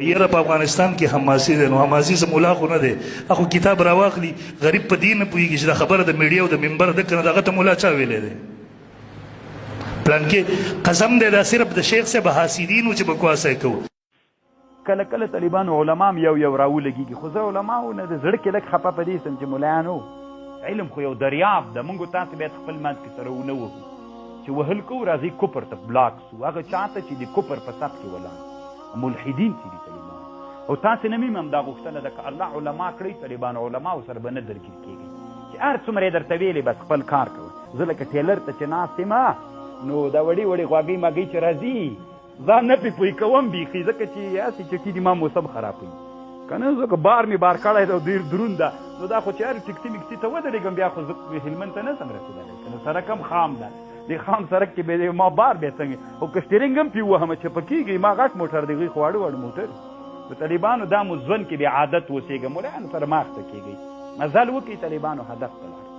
یره په افغانستان کې حماسي دی نو حماسي څه ملا خو نه دی اخو کتاب راواخلي غریب په دې نه پوهېږي چې دا خبره د میډیا او د منبر ده که نه دغه ته ملا چا ویلی دی پلان کې قسم دی دا صرف د شیخ صاحب حاسدین و چې بکواس یې کوو کله کله طالبانو علما هم یو یو راولګېږي خو زه علماو نه د زړه کې لږ خفه په دې سم چې ملایانو علم خو یو دریاب ده موږ تاسې باید خپل منځ کې سره ونه وهو چې وهل کوو راځئ کفر ته بلاک سو هغه چا ته چې د کفر په صف کې ولاړ ملحدین چې دي طالبان او تاسې نه میم همدا غوښتنه ده که الله علما کړئ طالبان علماو سره به نه درګیر کېږئ چې هر څومره یې درته ویلې بس خپل کار کوه زه لکه ټیلر ته چې ناست یم نو دا وړې وړې غواګۍ ماګۍ چې راځي ځان نه پې پوه کوم بیخي ځکه چې هسې چټي دي ما موسم خرابوي که نه ځکه بار مې بار کړی ده ډېر دروند ده نو دا خو چې هر ټکسي مکسي ته ودرېږم بیا خو زه هلمند ته نه سم رسېدلی که نو سړک هم خام ده د خام سړک کې به ما بار بیا څنګه او که سټیرینګ هم پې ووهمه چې پکېږي ما غټ موټر دی هغوی خو واړه واړه موټر د طالبانو دا مو ژوند کې بې عادت اوسېږه ملایانو سره ماخته کېږئ مزل وکړئ طالبانو هدف ته لاړ